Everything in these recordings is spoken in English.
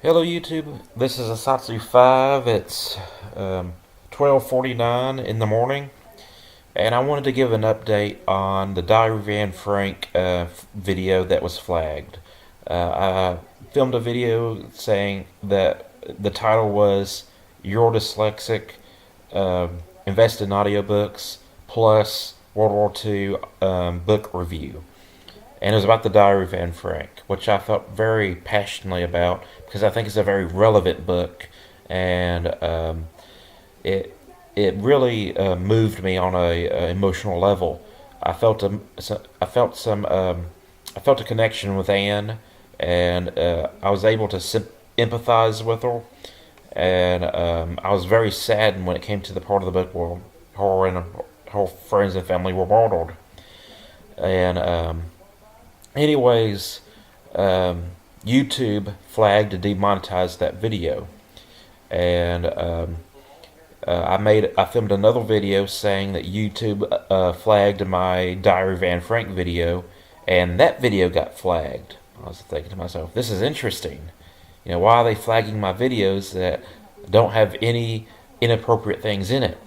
Hello YouTube, this is Asatsu 5. It's 12:49 in the morning, and I wanted to give an update on the Diary Van Frank video that was flagged. I filmed a video saying that the title was You're Dyslexic, Invest in Audiobooks, plus World War II book review. And it was about the Diary of Anne Frank, which I felt very passionately about because I think it's a very relevant book, and it it really moved me on a emotional level. I felt I felt I felt a connection with Anne, and I was able to empathize with her, and I was very saddened when it came to the part of the book where her and her friends and family were murdered, and anyways, YouTube flagged to demonetize that video, and I filmed another video saying that YouTube flagged my Diary Van Frank video, and that video got flagged. I was thinking to myself, this is interesting. Why are they flagging my videos that don't have any inappropriate things in it?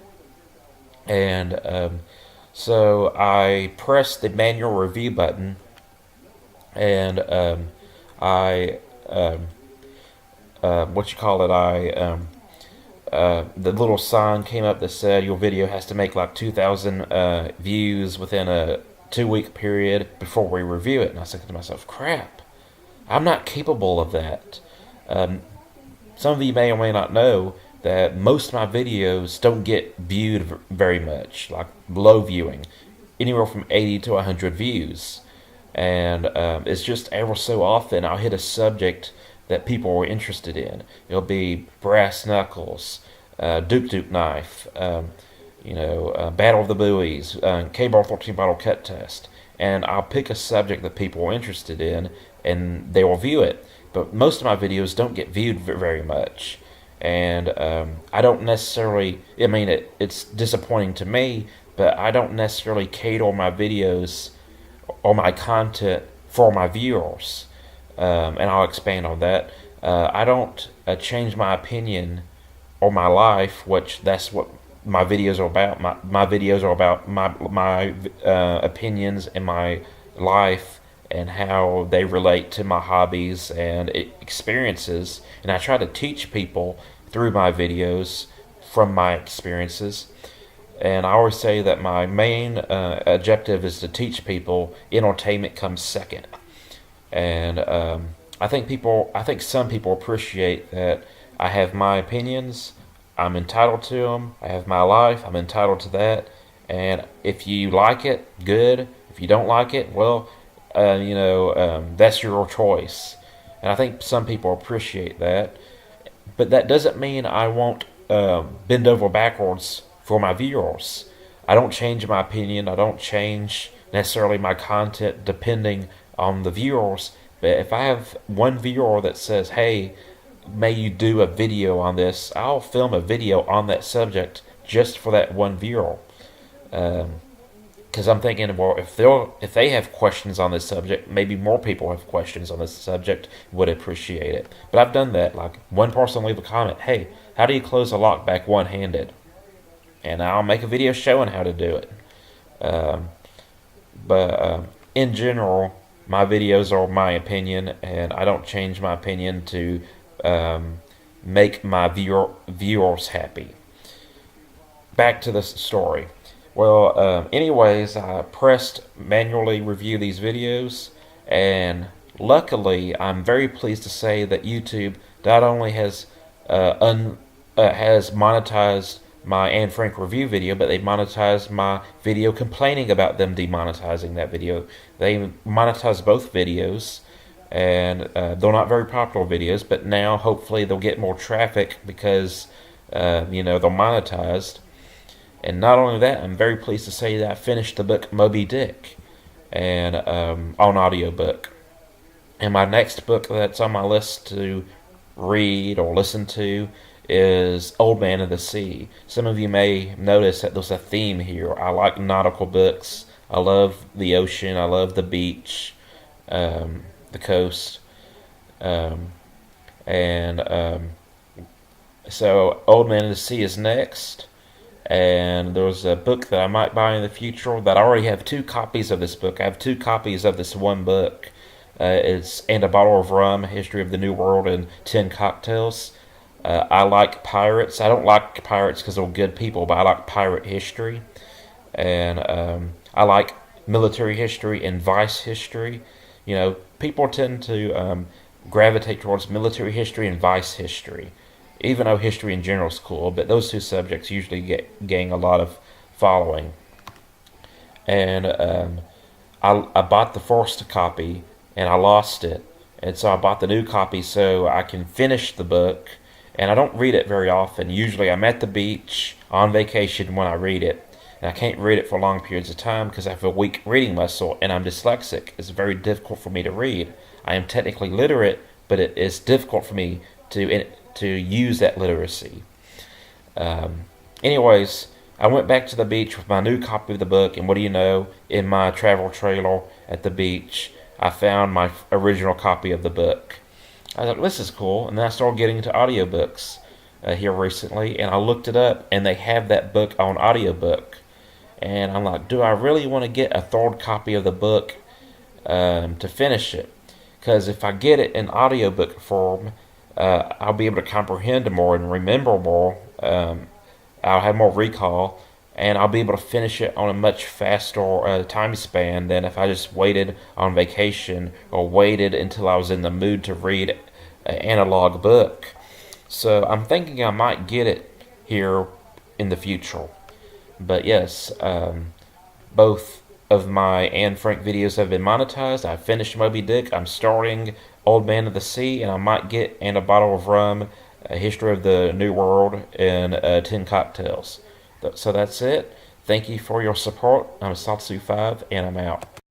And so I pressed the manual review button, and I what you call it? The little sign came up that said your video has to make like 2,000 views within a 2 week period before we review it. And I was thinking to myself, crap, I'm not capable of that. Some of you may or may not know that most of my videos don't get viewed very much, like low viewing, anywhere from 80 to 100 views. And it's just ever so often I'll hit a subject that people are interested in. It'll be brass knuckles, Duke Duke knife, Battle of the Buoys, K-Bar 13 bottle cut test, and I'll pick a subject that people are interested in, and they will view it. But most of my videos don't get viewed very much, and I don't necessarily. I mean, it's disappointing to me, but I don't necessarily cater my videos or my content for my viewers. And I'll expand on that. I don't change my opinion or my life, which that's what my videos are about. My videos are about my opinions and my life and how they relate to my hobbies and experiences. And I try to teach people through my videos from my experiences. And I always say that my main objective is to teach people. Entertainment comes second. And I think some people appreciate that I have my opinions. I'm entitled to them. I have my life. I'm entitled to that. And if you like it, good. If you don't like it, well, that's your choice. And I think some people appreciate that. But that doesn't mean I won't bend over backwards for my viewers. I don't change my opinion. I don't change necessarily my content depending on the viewers. But if I have one viewer that says, hey, may you do a video on this, I'll film a video on that subject just for that one viewer. Because I'm thinking, well, if they have questions on this subject, maybe more people have questions on this subject, would appreciate it. But I've done that. Like, one person leave a comment, hey, how do you close a lockback one-handed? And I'll make a video showing how to do it. But in general, my videos are my opinion, and I don't change my opinion to make my viewers happy. Back to the story. Well, anyways, I pressed manually review these videos, and luckily, I'm very pleased to say that YouTube not only has has monetized my Anne Frank review video, but they monetized my video complaining about them demonetizing that video. They monetized both videos, and they're not very popular videos, but now hopefully they'll get more traffic because they're monetized. And not only that, I'm very pleased to say that I finished the book Moby Dick, and on audiobook. And my next book that's on my list to read or listen to is Old Man of the Sea. Some of you may notice that there's a theme here. I like nautical books. I love the ocean. I love the beach, the coast. And so Old Man of the Sea is next. And there's a book that I might buy in the future that I already have two copies of this book. I have two copies of this one book. It's And a Bottle of Rum, History of the New World, and 10 Cocktails. I like pirates. I don't like pirates because they're good people, but I like pirate history. And I like military history and vice history. You know, people tend to gravitate towards military history and vice history, even though history in general is cool. But those two subjects usually gain a lot of following. And I bought the first copy and I lost it, and so I bought the new copy so I can finish the book. And I don't read it very often. Usually, I'm at the beach on vacation when I read it, and I can't read it for long periods of time because I have a weak reading muscle and I'm dyslexic. It's very difficult for me to read. I am technically literate, but it is difficult for me to use that literacy. Anyways, I went back to the beach with my new copy of the book, and what do you know? In my travel trailer at the beach, I found my original copy of the book. I thought, this is cool, and then I started getting into audiobooks here recently, and I looked it up, and they have that book on audiobook. And I'm like, do I really want to get a third copy of the book to finish it? Because if I get it in audiobook form, I'll be able to comprehend more and remember more. I'll have more recall, and I'll be able to finish it on a much faster time span than if I just waited on vacation or waited until I was in the mood to read an analog book. So I'm thinking I might get it here in the future. But yes, both of my Anne Frank videos have been monetized. I finished Moby Dick. I'm starting Old Man of the Sea, and I might get And a Bottle of Rum, A History of the New World, and 10 Cocktails. So that's it. Thank you for your support. I'm Satsu5, and I'm out.